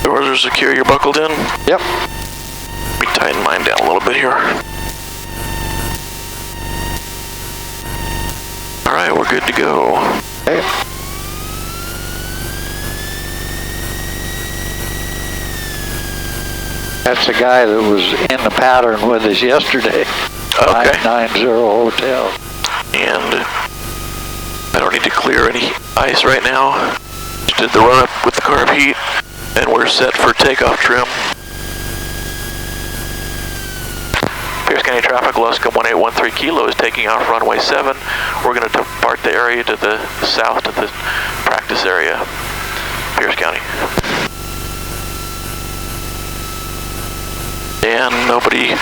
Doors are secure, you're buckled in? Yep. Let me tighten mine down a little bit here. Alright, we're good to go. Okay. That's the guy that was in the pattern with us yesterday. Okay. 990 Hotel. And I don't need to clear any ice right now. Just did the run up with the carb heat, and we're set for takeoff trim. Pierce County traffic, Luscombe 1813 Kilo is taking off runway 7. We're going to depart the area to the south to the practice area, Pierce County. And nobody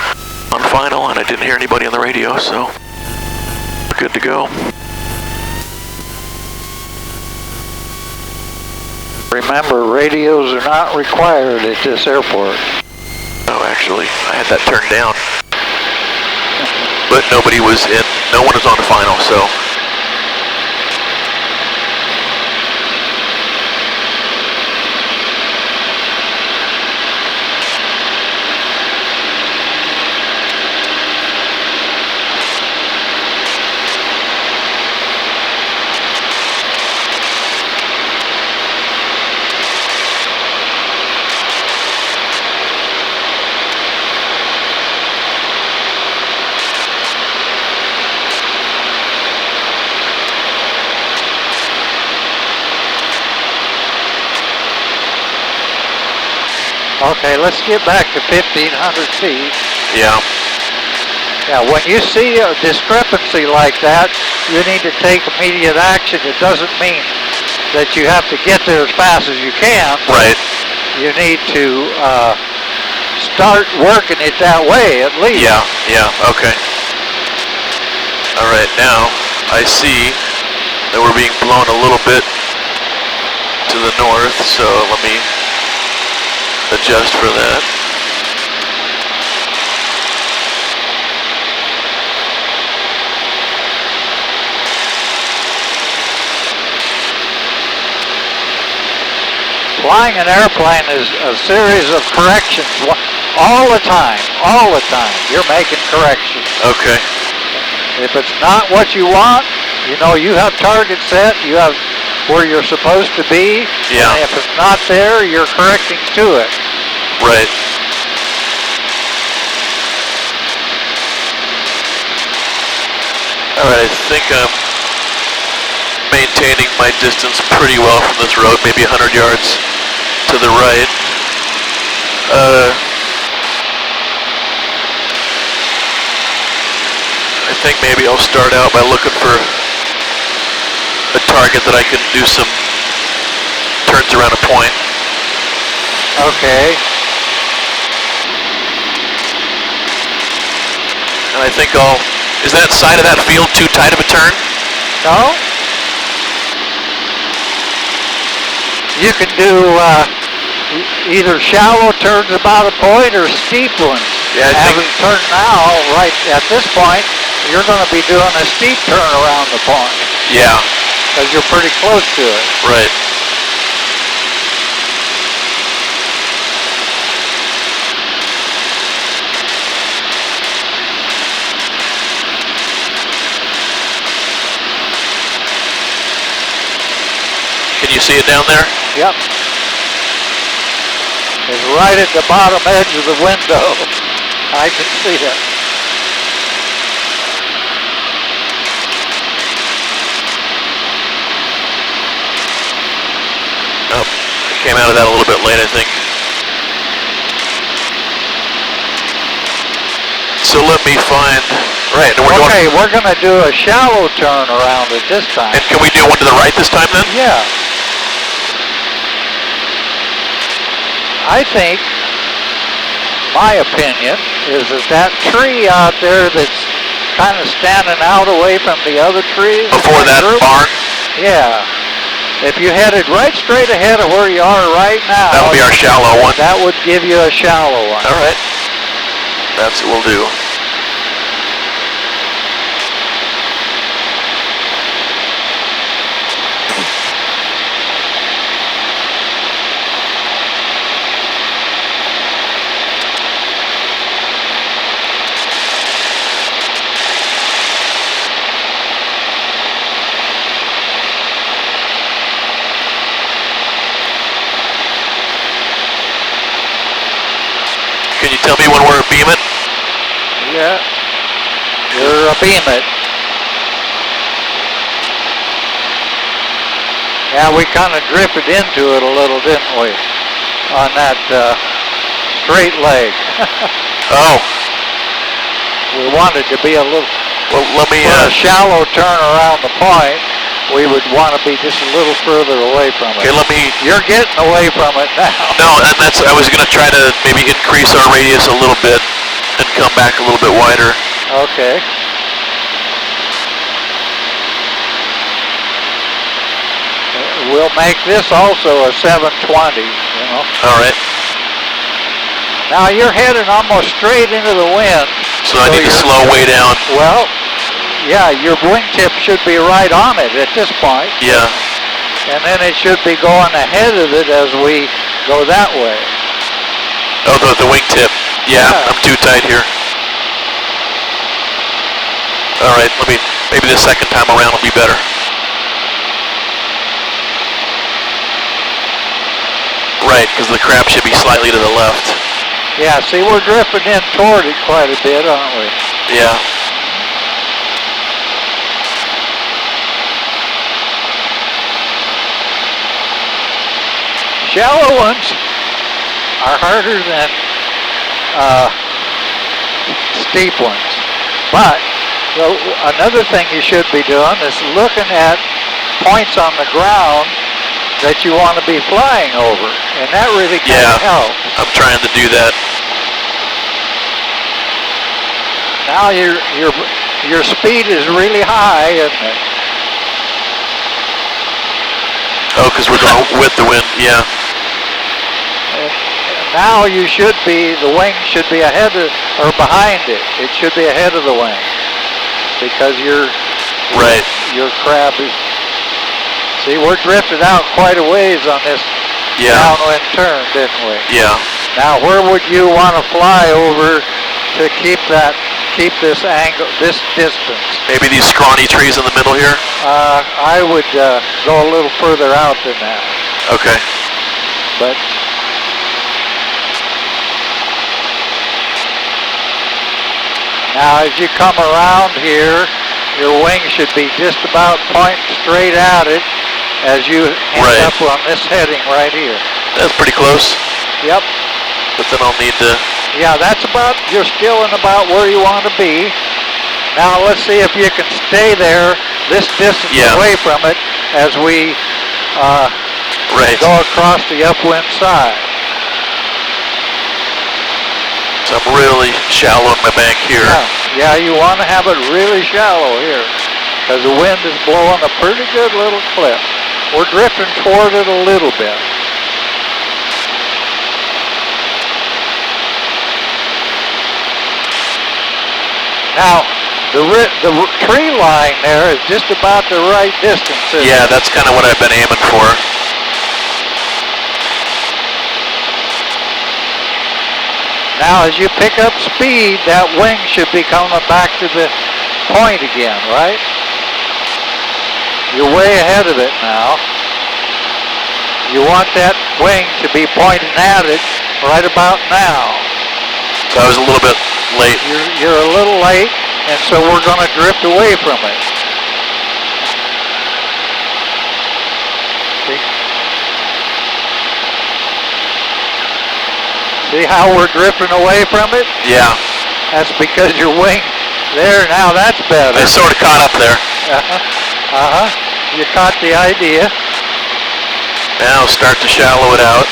on final, and I didn't hear anybody on the radio, so we're good to go. Remember, radios are not required at this airport. Oh, actually, I had that turned down. But nobody was in, no one was on final, so. Okay, let's get back to 1,500 feet. Yeah. Yeah, when you see a discrepancy like that, you need to take immediate action. It doesn't mean that you have to get there as fast as you can. Right. You need to start working it that way, at least. Yeah, yeah, okay. All right, now I see that we're being blown a little bit to the north, so let me adjust for that. Flying an airplane is a series of corrections all the time, You're making corrections. Okay. If it's not what you want, you know, you have target set, you have where you're supposed to be. Yeah. And if it's not there, you're correcting to it. Right. All right, I think I'm maintaining my distance pretty well from this road, maybe 100 yards to the right. I think maybe I'll start out by looking for a target that I can do some turns around a point. Okay. And I think is that side of that field too tight of a turn? No. You can do either shallow turns about a point or steep ones. Yeah, As it turns now, right at this point, you're going to be doing a steep turn around the point. Yeah. Because you're pretty close to it. Right. Can you see it down there? Yep. It's right at the bottom edge of the window. I can see it. Oh, I came out of that a little bit late, I think. So let me find, right, and we're going to do a shallow turn around it this time. And can we do one to the right this time then? Yeah. I think, my opinion, is that tree out there that's kind of standing out away from the other trees. Before that barn? Yeah. If you headed right straight ahead of where you are right now. That would be our shallow one. That would give you a shallow one. All right. That's what we'll do. Can you tell me when we're abeam it? Yeah. You're abeam it. Yeah, we kind of drifted into it a little, didn't we? On that straight leg. Oh. We wanted to be a little... Well, let me... For a shallow turn around the point, we would want to be just a little further away from it. Okay, let me... You're getting away from it now. No, and that's... I was going to try to maybe increase our radius a little bit and come back a little bit wider. Okay. We'll make this also a 720, you know. All right. Now you're heading almost straight into the wind. So I need to slow way down. Well, yeah, your wingtip should be right on it at this point. Yeah. And then it should be going ahead of it as we go that way. Oh, the wingtip. Yeah, I'm too tight here. All right, maybe the second time around will be better. Right, because the crab should be slightly to the left. Yeah, see, we're drifting in toward it quite a bit, aren't we? Yeah. Shallow ones are harder than steep ones. But another thing you should be doing is looking at points on the ground that you want to be flying over, and that really kind of helps. I'm trying to do that. Now your speed is really high, isn't it? Oh, because we're going with the wind, yeah. And now you should be, the wing should be ahead of, or behind it. It should be ahead of the wing, because your crab is. See, we're drifted out quite a ways on this downwind turn, didn't we? Yeah. Now, where would you want to fly over to keep this angle, this distance? Maybe these scrawny trees in the middle here? I would go a little further out than that. Okay. But now, as you come around here, your wing should be just about pointing straight at it as you end up on this heading right here. That's pretty close. Yep. But then I'll need to... Yeah, that's about, you're still in about where you want to be. Now let's see if you can stay there this distance away from it as we go across the upwind side. So I'm really shallow in my bank here. Yeah, you want to have it really shallow here because the wind is blowing a pretty good little clip. We're drifting toward it a little bit. Now, the tree line there is just about the right distance. Yeah, that's kind of what I've been aiming for. Now, as you pick up speed, that wing should be coming back to the point again, right? You're way ahead of it now. You want that wing to be pointing at it right about now. So I was a little bit late. You're a little late, and so we're going to drift away from it. See how we're drifting away from it? Yeah. That's because your wing, there, now that's better. I sort of caught up there. You caught the idea. Now start to shallow it out.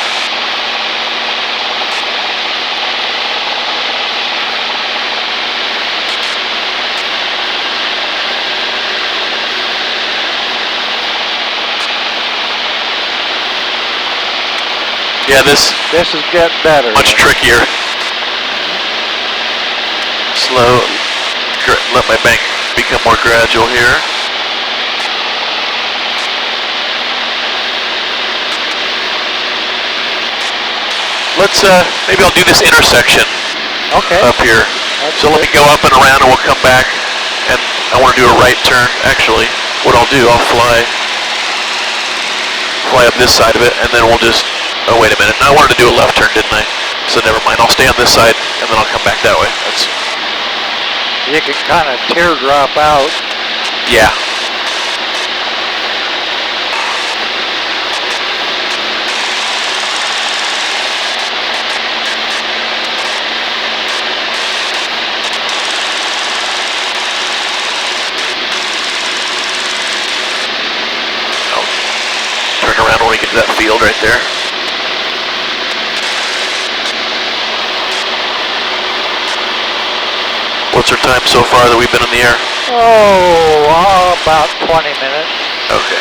Yeah, this is getting better. Much trickier. Slow. Let my bank become more gradual here. Let's maybe I'll do this intersection. Up here. So let me go up and around, and we'll come back. And I want to do a right turn. Actually, what I'll do, I'll fly up this side of it, and then we'll just. Oh, wait a minute. I wanted to do a left turn, didn't I? So never mind, I'll stay on this side and then I'll come back that way. You can kind of teardrop out. Yeah. Turn around when we get to that field right there. What's our time so far that we've been in the air? Oh, about 20 minutes. Okay.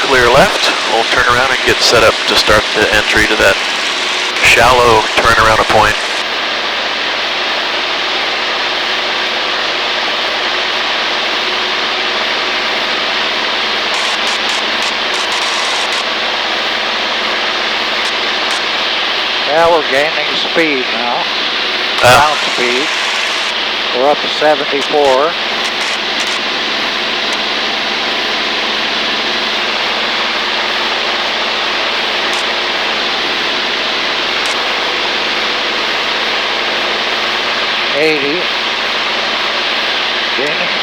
Clear left. We'll turn around and get set up to start the entry to that shallow turnaround point. Yeah, we're gaining speed now. Ground speed. We're up to 74. Gaining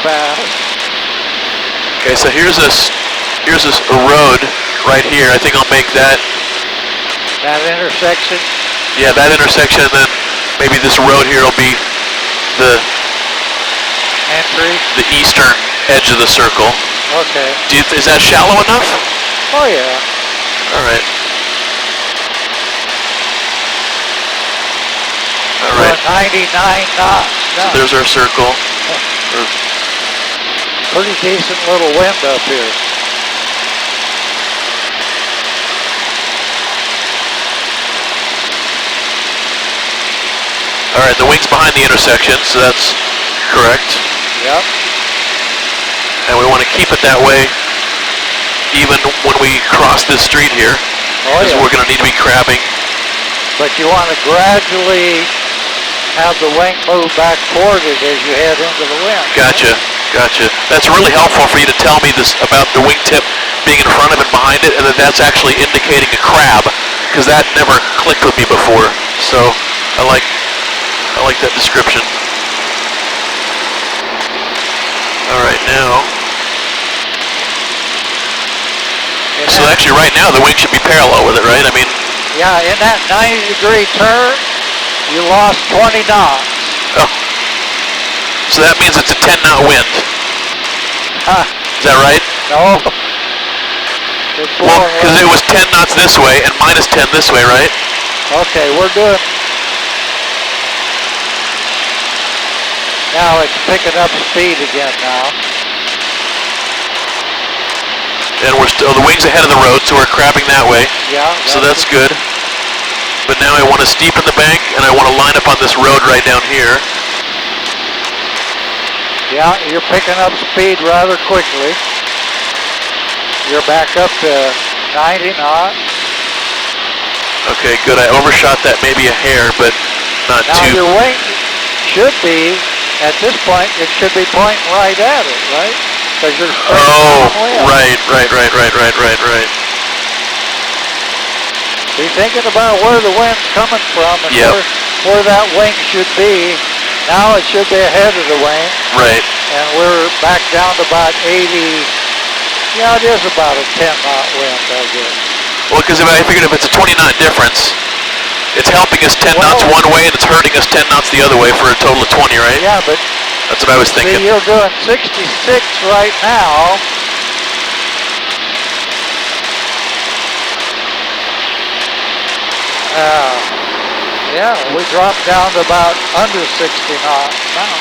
fast. Okay, so here's this a road right here. I think I'll make that. That intersection? Yeah, that intersection, and then maybe this road here will be the entry, the eastern edge of the circle. Okay. Is that shallow enough? Oh yeah. All right. All right. 99 knots. So there's our circle. Pretty decent little wind up here. All right, the wing's behind the intersection, so that's correct. Yep. And we want to keep it that way even when we cross this street here. Because we're going to need to be crabbing. But you want to gradually have the wing move back toward it as you head into the wind. Gotcha, gotcha. That's really helpful for you to tell me this about the wingtip being in front of and behind it, and that that's actually indicating a crab, because that never clicked with me before. So I like that description. All right, now. So actually, right now the wing should be parallel with it, right? I mean. Yeah, in that 90-degree turn, you lost 20 knots. Oh. So that means it's a 10-knot wind. Is that right? No. Well, because it was 10 knots this way and minus 10 this way, right? Okay, we're good. Now it's picking up speed again now. And we're still, the wing's ahead of the road, so we're crabbing that way. Yeah. So that's good. But now I want to steepen the bank, and I want to line up on this road right down here. Yeah, you're picking up speed rather quickly. You're back up to 90 knots. Okay, good. I overshot that maybe a hair, but not now too. Now your wing should be, at this point, it should be pointing right at it, right? Because you're right. Be thinking about where the wind's coming from and where that wing should be. Now it should be ahead of the wing. Right. And we're back down to about 80. Yeah, it is about a 10-knot wind, I guess. Well, because I figured if it's a 20-knot difference, it's helping us 10 knots one way and it's hurting us 10 knots the other way for a total of 20, right? Yeah, but that's what I was thinking. See, you're doing 66 right now. Yeah, we dropped down to about under 60 knots now.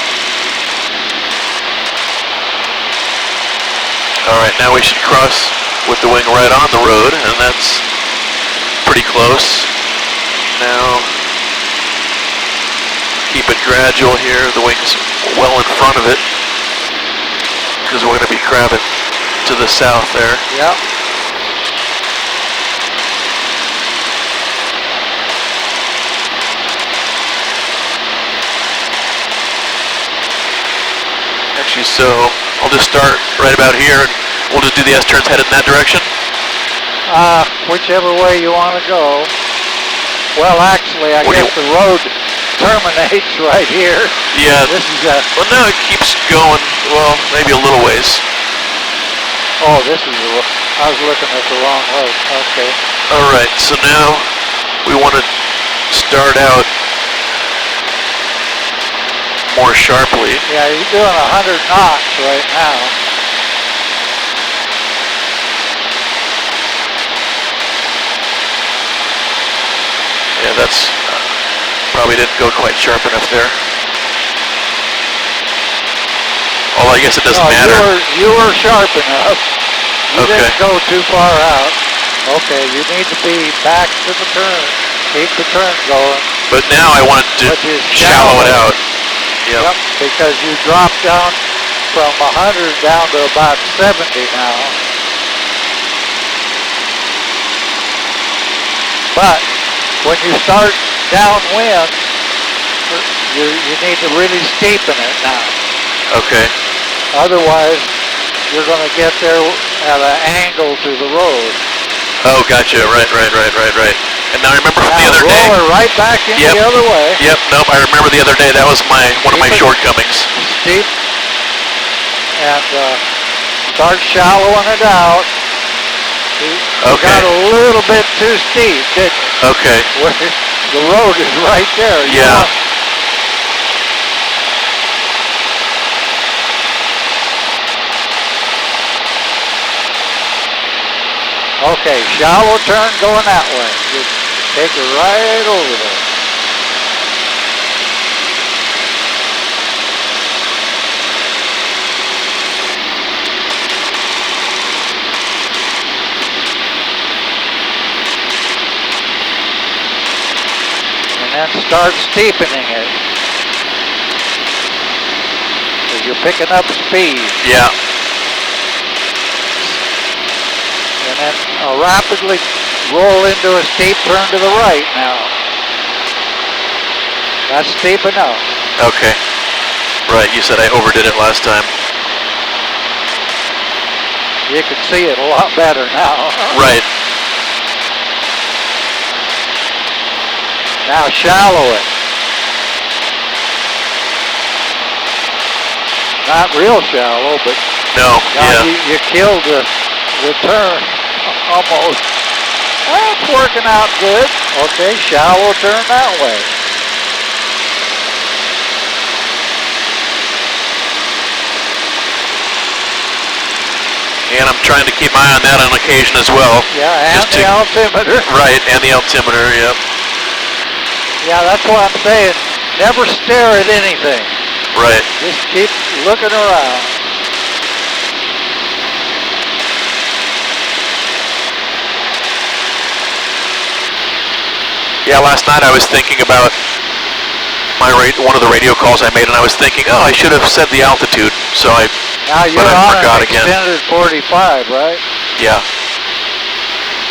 All right, now we should cross with the wing right on the road, and that's pretty close. Now, keep it gradual here. The wing's well in front of it, because we're going to be crabbing to the south there. Yep. you, so I'll just start right about here, and we'll just do the S-turns headed in that direction? Whichever way you want to go. Well, actually, I guess the road terminates right here. Yeah. This is well, no, it keeps going, well, maybe a little ways. Oh, this is I was looking at the wrong road. Okay. All right, so now we want to start out more sharply. Yeah, you're doing 100 knots right now. Yeah, that's probably didn't go quite sharp enough there. Oh, I guess it doesn't matter. You were sharp enough. You okay. didn't go too far out. Okay, you need to be back to the turn. Keep the turn going. But now I want to shallow it out. Yep, because you dropped down from 100 down to about 70 now. But when you start downwind, you need to really steepen it now. Okay. Otherwise, you're going to get there at an angle to the road. Oh, gotcha. Right. And now I remember from the other day. Roll her right back in the other way. Yep. Nope. I remember the other day. That was one of my shortcomings. Steep. And start shallowing it out. You got a little bit too steep, didn't you? Okay. The road is right there. Yeah. Okay, shallow turn going that way. Just take it right over there. And then start steepening it. So you're picking up speed. Yeah. And then rapidly roll into a steep turn to the right now. That's steep enough. Okay. Right, you said I overdid it last time. You can see it a lot better now. Right. Now shallow it. Not real shallow, but no, now you killed the turn almost. That's working out good. Okay, shallow turn that way. And I'm trying to keep my eye on that on occasion as well. Yeah, and the altimeter. Right, and the altimeter, yep. Yeah, that's what I'm saying. Never stare at anything. Right. Just keep looking around. Yeah, last night I was thinking about one of the radio calls I made, and I was thinking, oh, I should have said the altitude. So I forgot again. Extended 45, right? Yeah.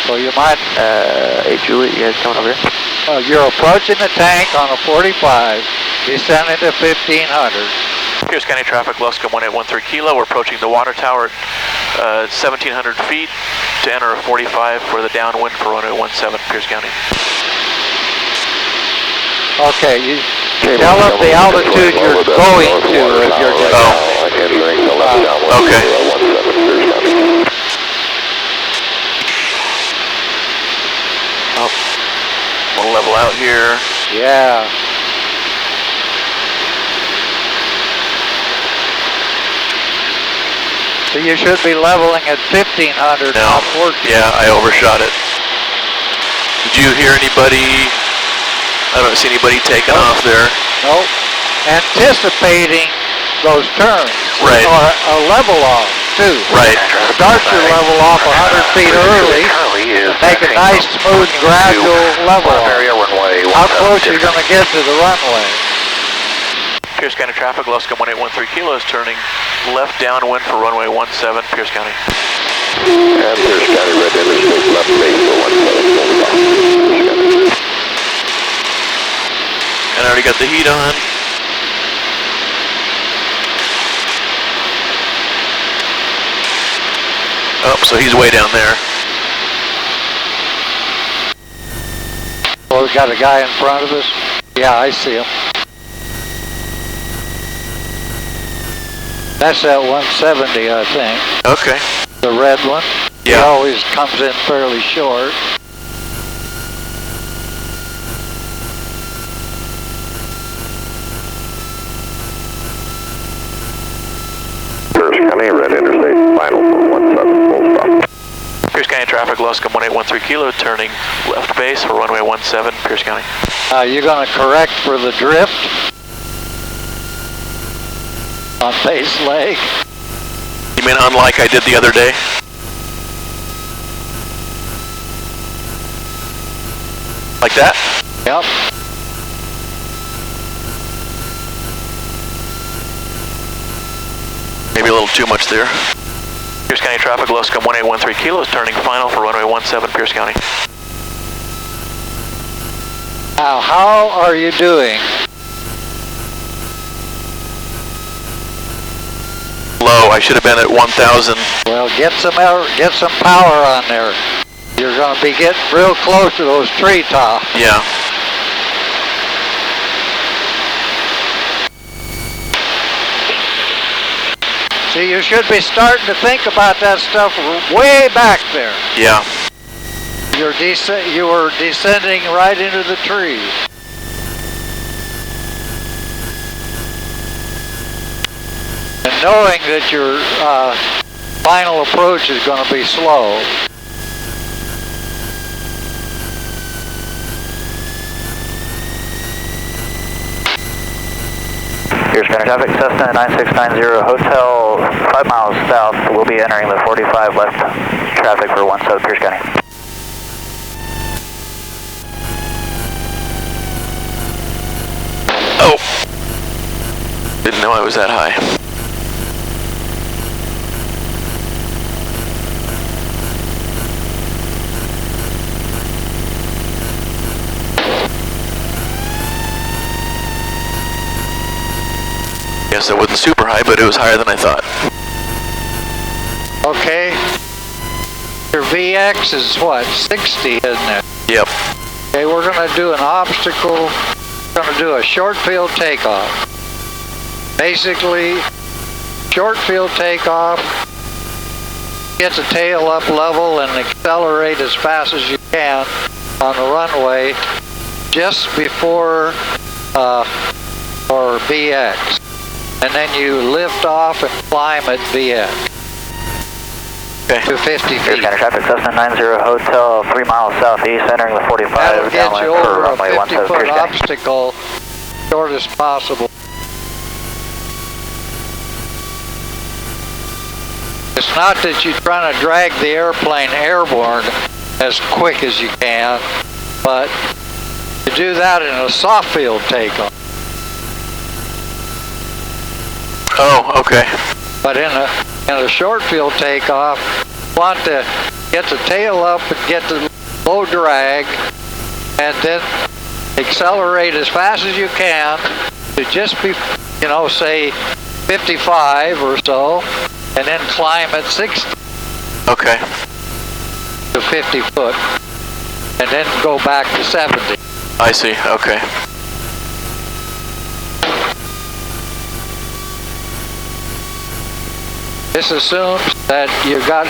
So you might. Hey Julie, you guys coming over here? You're approaching the tank on a 45, descending to 1500. Pierce County traffic, Luscombe 1813 Kilo. We're approaching the water tower at 1,700 feet to enter a 45 for the downwind for runway 17, Pierce County. Okay, you tell them the altitude you're going to if you're going. Okay. Oh, we'll level out here. Yeah. So you should be leveling at 1,500, not 14. Yeah, I overshot it. Did you hear anybody? I don't see anybody taking off there. Nope. Anticipating those turns. Right. Or a level off, too. Right. Start your level off 100 feet early. Make a nice, smooth, gradual level off. How close are you going to get to the runway? Pierce County traffic, Luscombe 1813 Kilo is turning left downwind for runway 17, Pierce County. And Pierce County, red interstate, left base for 17. And I already got the heat on. Oh, so he's way down there. Oh, we got a guy in front of us? Yeah, I see him. That's that 170, I think. Okay. The red one. Yeah. He always comes in fairly short. Pierce County, red interstate, final for 17, full stop. Pierce County traffic, Luscombe 1813 kilo, turning left base for runway 17, Pierce County. You're going to correct for the drift on base leg. You mean unlike I did the other day? Like that? Yep. Maybe a little too much there. Pierce County traffic, Luscombe 1813 kilos, turning final for runway 17, Pierce County. Now, how are you doing? Low, I should have been at 1,000. Well, get some power on there. You're going to be getting real close to those treetops. Yeah. See, you should be starting to think about that stuff way back there. Yeah. You were descending right into the trees. And knowing that your final approach is going to be slow. Pierce County traffic, Cessna 9690 Hotel, 5 miles south. We'll be entering the 45 left traffic for 17 Pierce County. Oh. Didn't know I was that high. Guess that wasn't super high, but it was higher than I thought. Okay. Your VX is what, 60, isn't it? Yep. Okay, we're going to do an obstacle. We're going to do a short field takeoff. Basically, short field takeoff, get the tail up level and accelerate as fast as you can on the runway just before or VX. And then you lift off and climb at VX. Okay. To 50 Pierce feet. County traffic, Cessna 90 Hotel, 3 miles southeast, entering the 45 That'll get you downwind for over a runway 17 50-foot Pierce County. obstacle short as possible. It's not that you're trying to drag the airplane airborne as quick as you can, but you do that in a soft field takeoff. Oh, okay. But in a short field takeoff, you want to get the tail up and get the low drag, and then accelerate as fast as you can to just be, you know, say 55 or so, and then climb at 60 Okay. to 50 foot, and then go back to 70. I see. Okay. This assumes that you got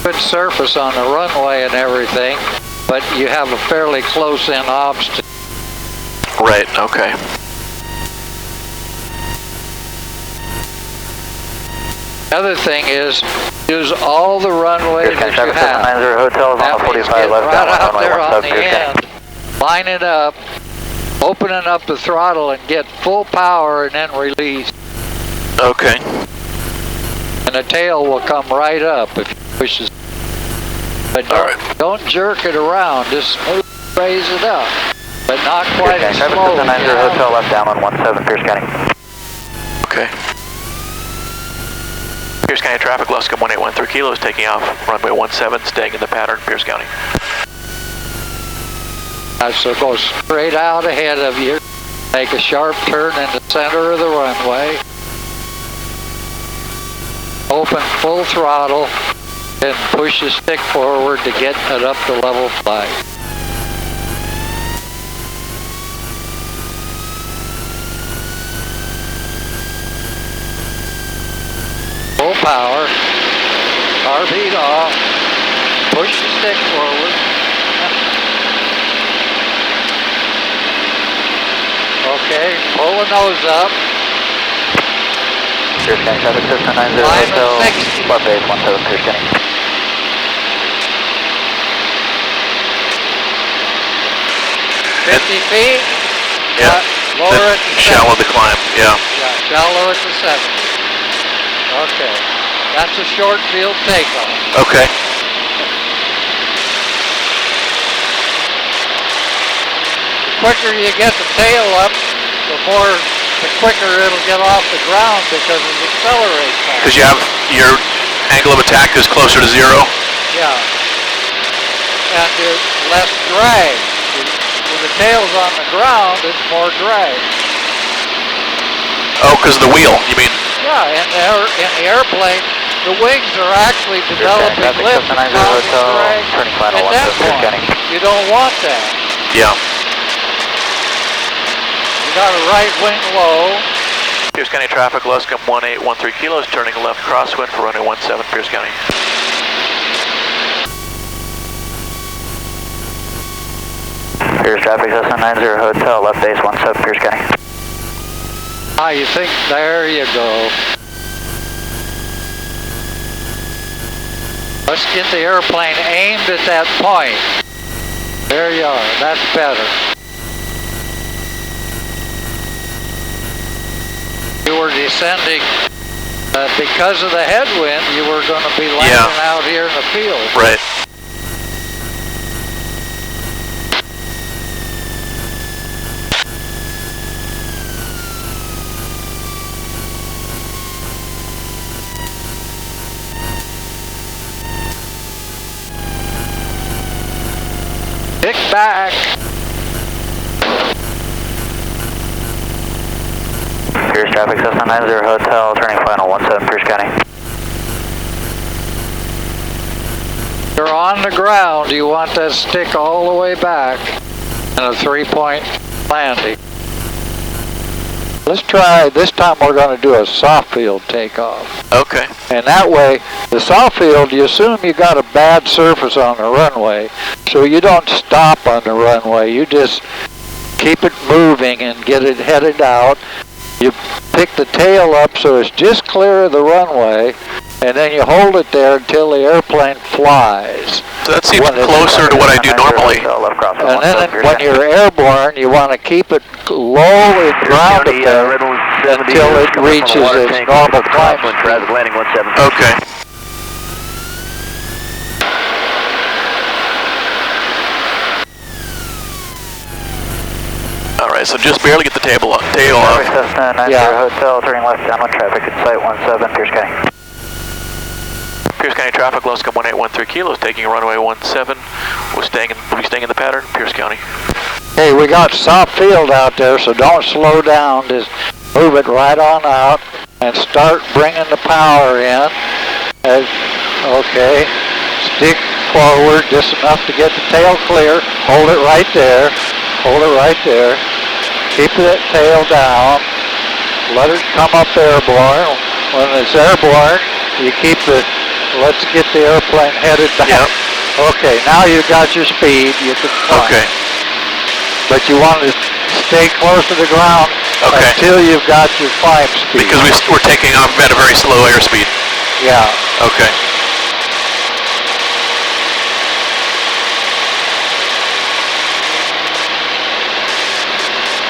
good surface on the runway and everything, but you have a fairly close-in obstacle. Right. Okay. The other thing is, use all the runway Pierce that County you traffic, have. 90 Hotel is on the 45 left right out downwind there runway on 17 the Pierce end, County. line it up, opening up the throttle and get full power and then release. Okay. And the tail will come right up if you push it. But don't jerk it around, just smooth raise it up. But not quite as Pierce County slow. traffic, 90 Hotel left downwind 17 Pierce County. Okay. Pierce County traffic, Luscombe 1813 kilos, taking off runway 17, staying in the pattern, Pierce County. So go straight out ahead of you, make a sharp turn in the center of the runway, open full throttle, and push the stick forward to get it up to level flight. Full power, RV off, push the stick forward. Okay, pull the nose up. Pierce County traffic system 90 Hotel, left base 17 Pierce County. Feet. Yeah. Lower it to 70. Shallow the climb, yeah. Yeah, shallow it to 70. Okay. That's a short field takeoff. Okay. The quicker you get the tail up, the quicker it'll get off the ground because it accelerates faster. Because you have your angle of attack is closer to 0? Yeah. And there's less drag. When the tail's on the ground, it's more drag. Oh, because of the wheel, you mean? Yeah, in the airplane, the wings are actually developing lift and causing drag. At that point, you don't want that. Yeah. You got a right wing low. Pierce County traffic, Luscombe 1813 kilos, turning left crosswind for runway 17, Pierce County. Pierce traffic, Cessna 90 Hotel, left base 17, Pierce County. Ah, you think, there you go. Let's get the airplane aimed at that point. There you are, that's better. You were descending, because of the headwind, you were going to be landing out here in the field. Right. Kick back. Pierce traffic, Cessna 90 Hotel, turning final 17, Pierce County. You're on the ground, you want that stick all the way back and a 3-point landing. Let's try, this time we're going to do a soft field takeoff. Okay. And that way, the soft field, you assume you got a bad surface on the runway, so you don't stop on the runway, you just keep it moving and get it headed out. You pick the tail up so it's just clear of the runway, and then you hold it there until the airplane flies. So that seems closer to what I do normally. And then when you're airborne, you want to keep it low and grounded there until it reaches its normal climb. Okay. Alright, so just barely get the tail off. Yeah. Hotel, turning left downwind traffic at site 17, Pierce County. Pierce County traffic, Luscombe 1813 kilos, taking runway 17. We'll be staying in the pattern, Pierce County. Hey, we got soft field out there, so don't slow down. Just move it right on out and start bringing the power in. Okay, stick forward just enough to get the tail clear. Hold it right there. Hold it right there. Keep that tail down. Let it come up airborne. When it's airborne, you keep the, let's get the airplane headed back. Yep. Okay, now you got your speed. You can climb. Okay. But you want to stay close to the ground until you've got your climb speed. Because we're taking off at a very slow airspeed. Yeah. Okay.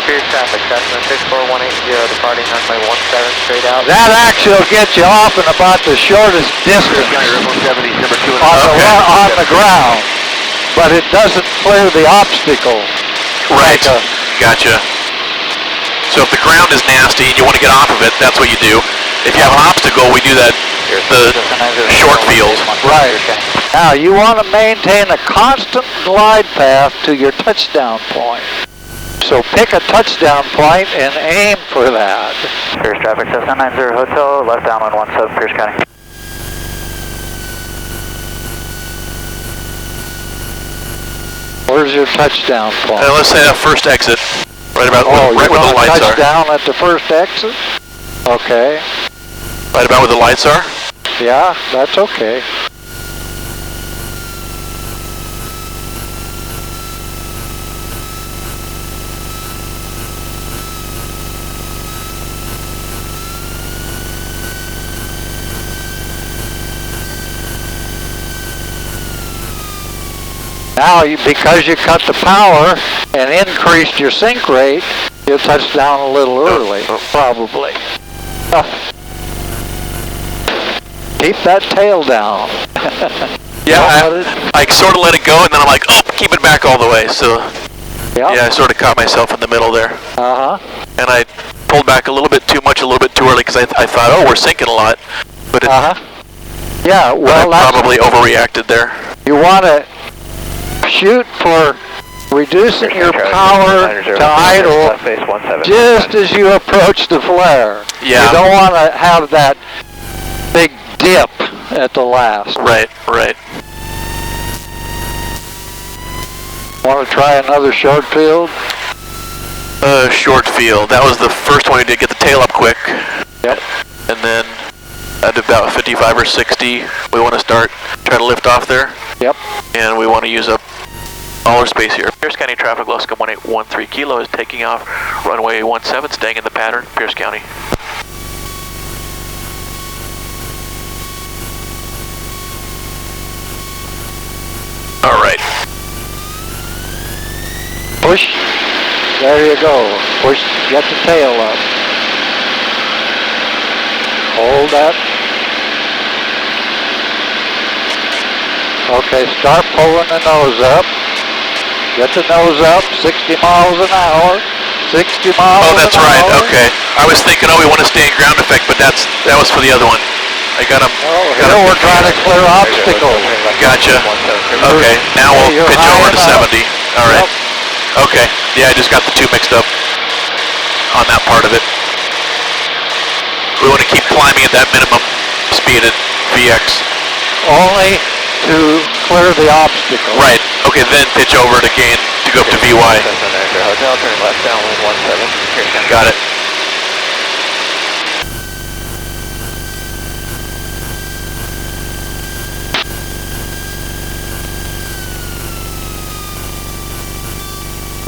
Pierce traffic, Cessna 64180, departing runway 17 straight out. That actually will get you off in about the shortest distance on the ground. But it doesn't clear the obstacle. Right. Gotcha. So if the ground is nasty and you want to get off of it, that's what you do. If you have an obstacle, we do that, the short field. Right. Now you want to maintain a constant glide path to your touchdown point. So pick a touchdown point and aim for that. Pierce traffic, Cessna 90 Hotel, left downwind 17, Pierce County. was your touchdown point? Let's say that first exit, right about Oh, right where the lights are. Touchdown at the first exit? Okay. Right about where the lights are? Yeah, that's okay. Now, because you cut the power and increased your sink rate, you'll touch down a little early, probably. Keep that tail down. Yeah, I sort of let it go, and then I'm like, oh, keep it back all the way. So, Yep. yeah, I sort of caught myself in the middle there. Uh-huh. And I pulled back a little bit too much, a little bit too early, because I thought, oh, we're sinking a lot. But it, Yeah, well, I probably overreacted there. you want to shoot for reducing your power to idle just as you approach the flare. Yeah. You don't want to have that big dip at the last. Right, right. Want to try another short field? Short field. That was the first one we did. Get the tail up quick. Yep. And then at about 55 or 60, we want to try to lift off there. Yep. And we want to use up all our space here. Pierce County traffic, Luscombe 1813 Kilo is taking off. Runway 17, staying in the pattern, Pierce County. All right. Push. There you go. Push. Get the tail up. Hold that. Okay, start pulling the nose up. Get the nose up. 60 miles an hour. 60 miles an hour. Oh, that's right. Okay. I was thinking, oh, we want to stay in ground effect, but that was for the other one. I got him. Here we're trying to clear obstacles. Gotcha. Okay. Now we'll pitch over to 70. All right. Okay. Yeah, I just got the two mixed up on that part of it. We want to keep climbing at that minimum speed at VX. Only to clear the obstacle. Right. Okay, then pitch over to gain to go up to VY. Hotel, turn left downwind 17. Got it.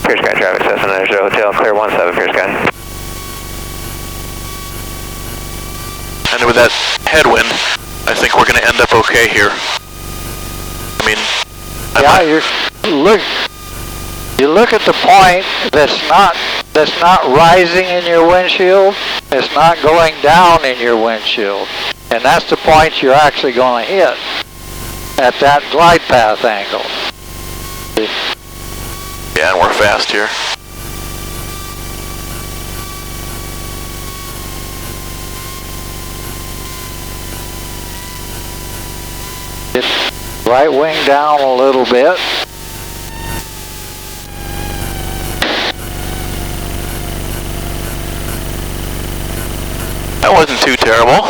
Pierce County traffic, Cessna 90 Hotel, clear 17, Pierce County. And with that headwind, I think we're going to end up okay here. I mean, you look at the point that's not rising in your windshield. It's not going down in your windshield, and that's the point you're actually going to hit at that glide path angle. yeah, and we're fast here. Get right wing down a little bit. That wasn't too terrible.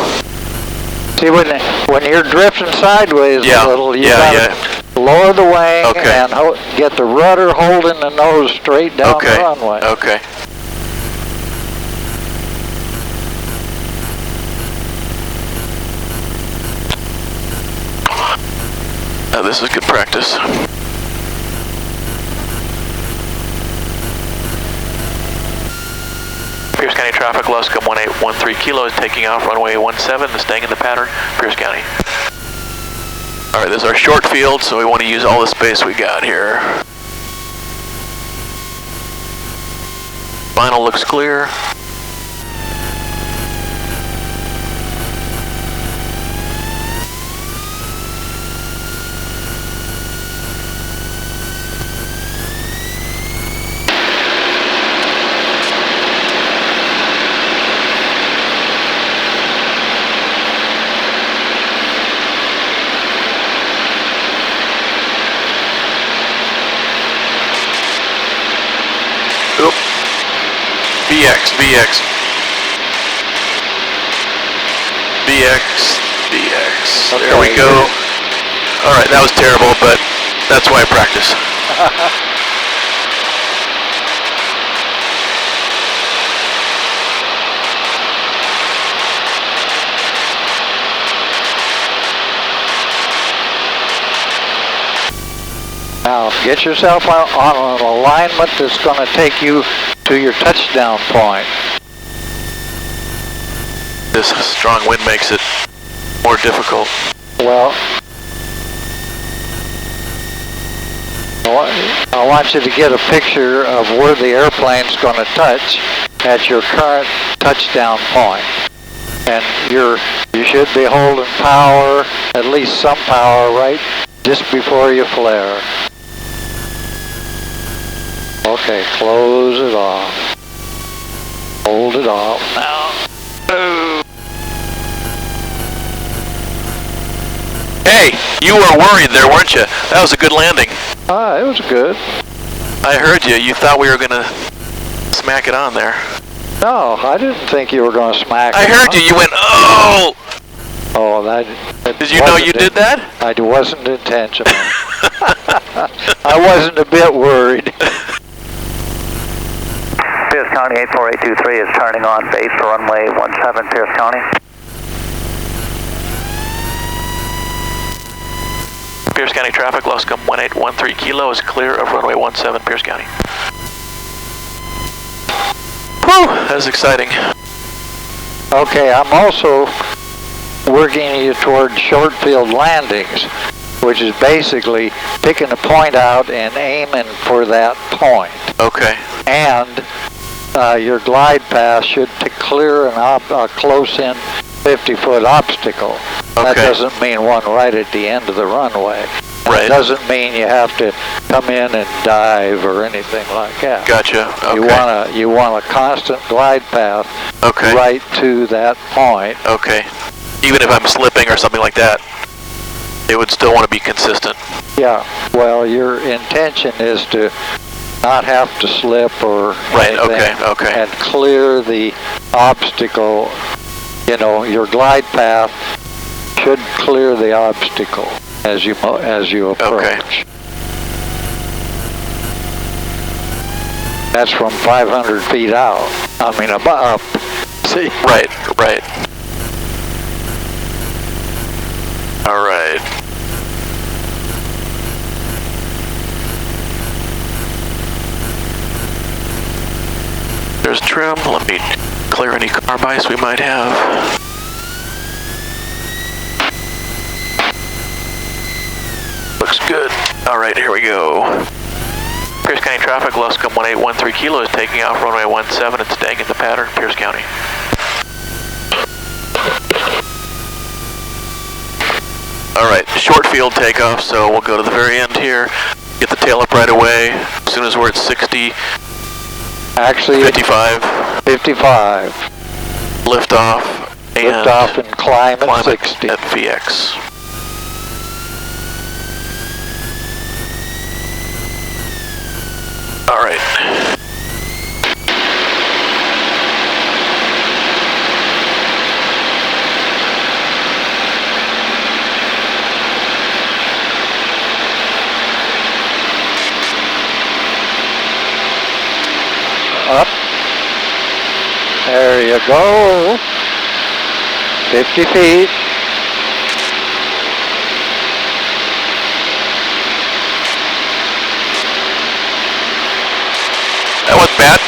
See, when you're drifting sideways a little, you gotta lower the wing and get the rudder holding the nose straight down the runway. Okay. Now this is good practice. Pierce County traffic, Luscombe 1813 Kilo is taking off runway 17, staying in the pattern, Pierce County. Alright, this is our short field, so we want to use all the space we got here. Final looks clear. VX. There we go. Alright, that was terrible, but that's why I practice. Now, get yourself on an alignment that's going to take you to your touchdown point. This strong wind makes it more difficult. Well, I want you to get a picture of where the airplane's going to touch at your current touchdown point. And you should be holding power, at least some power, right just before you flare. Okay, close it off. Hold it off now. Hey, you were worried there, weren't you? That was a good landing. It was good. I heard you. You thought we were going to smack it on there. No, I didn't think you were going to smack it. I heard you. You went, oh! Oh, that did you know you did that? I wasn't intentional. I wasn't a bit worried. Pierce County 84823 is turning on base for runway 17 Pierce County. Pierce County traffic, Luscombe 1813 Kilo is clear of runway 17 Pierce County. Whew, that was exciting. Okay, I'm also working you toward short field landings, which is basically picking a point out and aiming for that point. Okay. And your glide path should clear a close-in 50-foot obstacle. Okay. That doesn't mean one right at the end of the runway. Right. It doesn't mean you have to come in and dive or anything like that. Gotcha. Okay. You want a constant glide path okay. right to that point. Okay. Even if I'm slipping or something like that, it would still want to be consistent. Yeah. Well, your intention is to not have to slip or right. anything, Okay. and clear the obstacle. You know, your glide path should clear the obstacle as you approach. Okay. That's from 500 feet out. I mean, up. See? Right. All right. There's trim. Let me clear any carb ice we might have. Looks good. All right, here we go. Pierce County traffic, Luscombe 1813 Kilo is taking off runway 17 and staying in the pattern, Pierce County. All right, short field takeoff, so we'll go to the very end here, get the tail up right away. As soon as we're at 60, actually 55. 55. Lift off and climb at 60. At VX. All right. Up. There you go. 50 feet. That wasn't bad.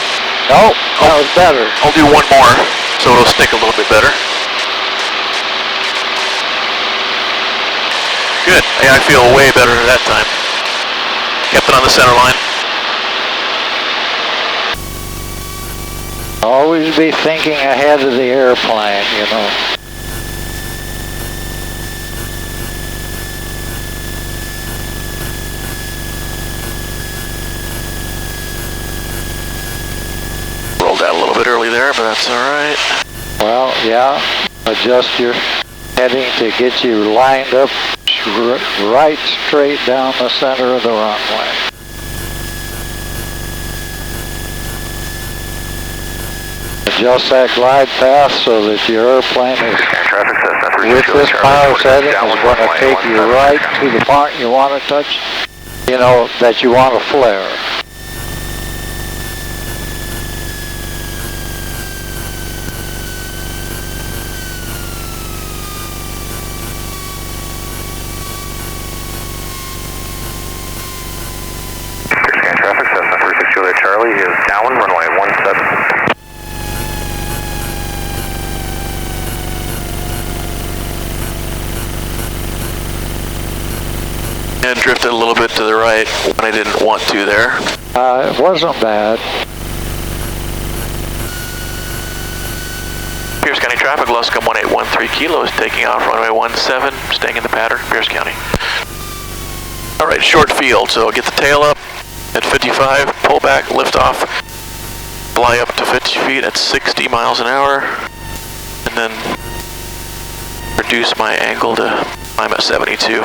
No, that was better. I'll do one more so it'll stick a little bit better. Good. Yeah, I feel way better that time. Kept it on the center line. Always be thinking ahead of the airplane, you know. Rolled out a little bit early there, but that's all right. Well, yeah, adjust your heading to get you lined up right straight down the center of the runway. Adjust that glide path so that your airplane is, with this power setting, is going to take you right to the point you want to touch, you know, that you want to flare. And drifted a little bit to the right when I didn't want to there. It wasn't bad. Pierce County traffic, Luscombe 1813 kilos, taking off runway 17, staying in the pattern, Pierce County. All right, short field, so get the tail up at 55, pull back, lift off, fly up to 50 feet at 60 miles an hour, and then reduce my angle to, I'm at 72.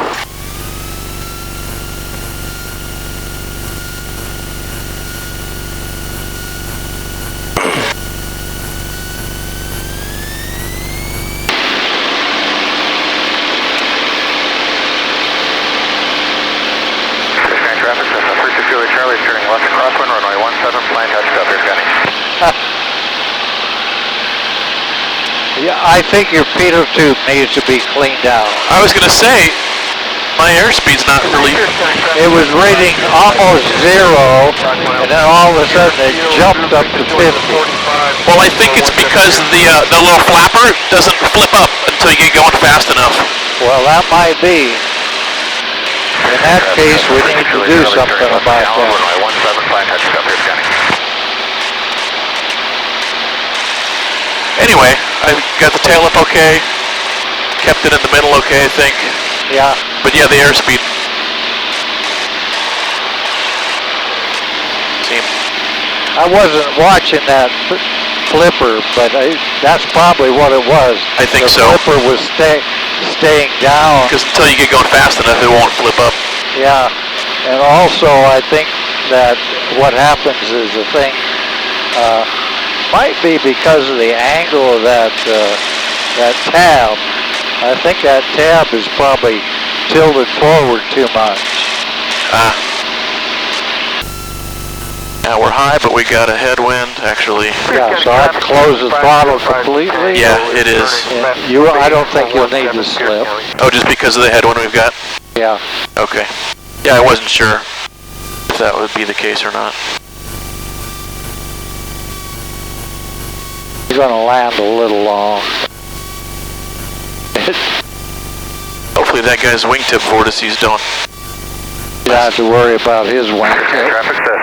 Yeah, I think your feeder tube needs to be cleaned out. I was gonna say, my airspeed's not really... It was reading almost 0, and then all of a sudden it jumped up to 50. Well, I think it's because the little flapper doesn't flip up until you get going fast enough. Well, that might be. In that case, we need to do something about that. Anyway, I got the tail up okay, kept it in the middle okay, I think. Yeah. But yeah, the airspeed seemed... I wasn't watching that flipper, but that's probably what it was. I think the so. The flipper was staying down. Because until you get going fast enough, it won't flip up. Yeah, and also I think that what happens is the thing might be because of the angle of that tab. I think that tab is probably tilted forward too much. Now we're high, but we got a headwind, actually. Yeah, so I have to close the throttle completely. Yeah, it is. Yeah, I don't think you'll need to slip. Oh, just because of the headwind we've got? Yeah. Okay. Yeah, I wasn't sure if that would be the case or not. You're going to land a little long. Hopefully that guy's wingtip vortices don't. You don't have to worry about his wingtip. Traffic says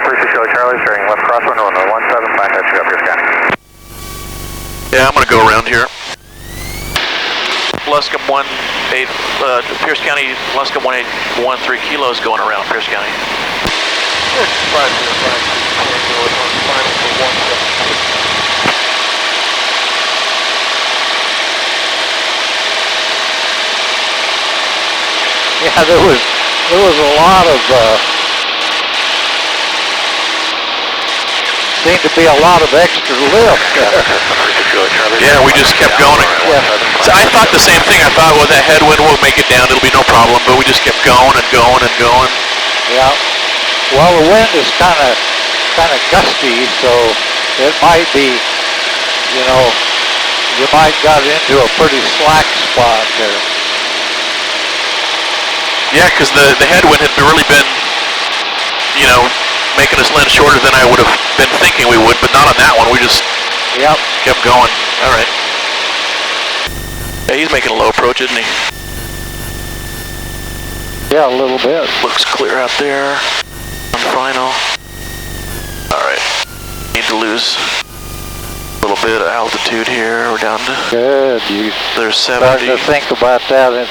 36 Charlie, starting left crosswind on the 17, fine touch up Pierce County. Yeah, I'm going to go around here. Luscombe 18, Pierce County, Luscombe 1813 kilos going around Pierce County. Yeah, there was a lot of seemed to be a lot of extra lift. Yeah, we just kept going. Yeah. So I thought the same thing. I thought, well, that headwind will make it down. It'll be no problem. But we just kept going and going and going. Yeah. Well, the wind is kind of gusty, so it might be, you know, you might got into a pretty slack spot there. Yeah, because the headwind had really been, you know, making us land shorter than I would have been thinking we would, but not on that one. We just kept going. All right. Yeah, he's making a low approach, isn't he? Yeah, a little bit. Looks clear out there on final. All right. Need to lose a little bit of altitude here. We're down to... Good. There's 70. Starting to think about that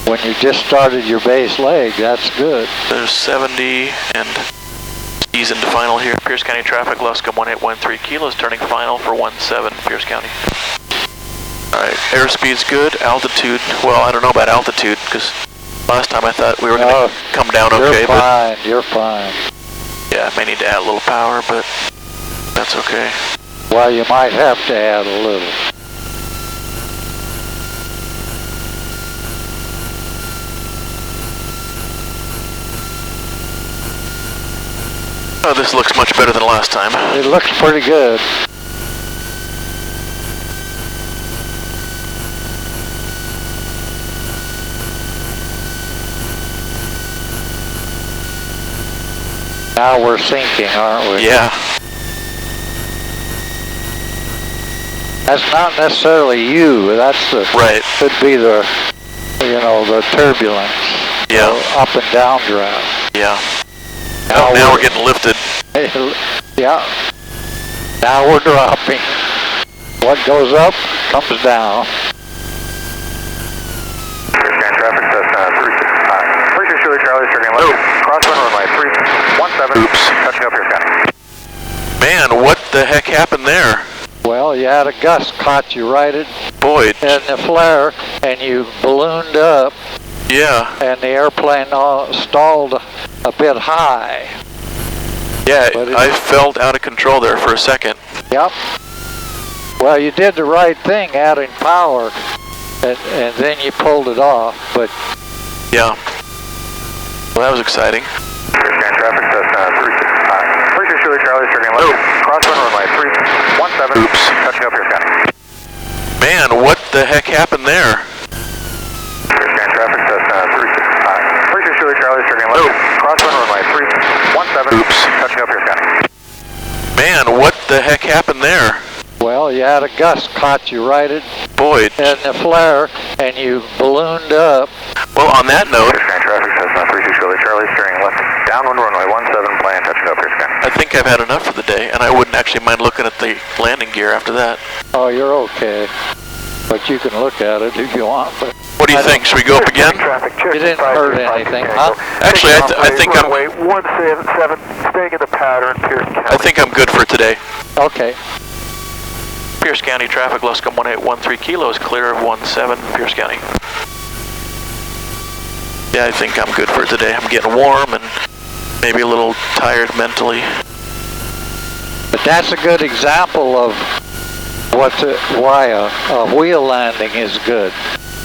when you just started your base leg. That's good. There's 70 and ease into final here. Pierce County traffic, Luscombe 1813 kilos, turning final for 17, Pierce County. All right, airspeed's good. Altitude, well, I don't know about altitude because last time I thought we were going to come down okay. You're fine. Yeah, I may need to add a little power, but that's okay. Well, you might have to add a little. Oh, this looks much better than last time. It looks pretty good. Now we're sinking, aren't we? Yeah. That's not necessarily you. That's the right. Could be the, you know, the turbulence. Yeah. Up and down draft. Yeah. Now we're getting lifted. Yeah. Now we're dropping. What goes up comes down. Scan traffic, Cessna 365. Please Shirley Charlie, starting left. Crosswind runway 317. Oops. Touching up here, Scotty. Man, what the heck happened there? Well, you had a gust caught you right in Boy. the flare, and you ballooned up, Yeah. and the airplane stalled a bit high. Yeah, But I felt out of control there for a second. Yep. Well, you did the right thing, adding power, and then you pulled it off. But Yeah. Well, that was exciting. Scan traffic, Cessna 365. Please Shirley Charlie, starting left. Crosswind runway 317. Oops. Touching up here, Scotty. Man, what the heck happened there? Scan traffic, Cessna 365. Please Shirley Charlie, starting left. Crosswind runway 317. Oops. Touching up here, Scotty. Man, what the heck happened there? well, you had a gust caught you right in Boy. the flare, and you ballooned up. Well, on that note, Scan traffic, Cessna 32 Shirley Charlie, steering left. Downwind runway 17, plan touching up here, Scotty. I think I've had enough for the day, and I wouldn't actually mind looking at the landing gear after that. Oh, you're okay. But you can look at it if you want. But What do you think? Should we go up again? you didn't hurt anything, huh? Actually, I think I'm. Runway 177, staying in the pattern, Pierce County. I think I'm good for today. Okay. Pierce County traffic, Luscombe 1813 kilos, clear of 17, Pierce County. Yeah, I think I'm good for today. I'm getting warm and maybe a little tired mentally. But that's a good example of why a wheel landing is good.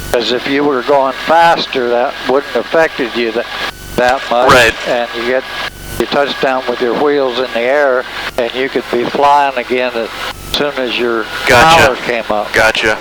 Because if you were going faster, that wouldn't have affected you that much. Right. And you touch down with your wheels in the air, and you could be flying again as soon as your Gotcha. power came up. Gotcha.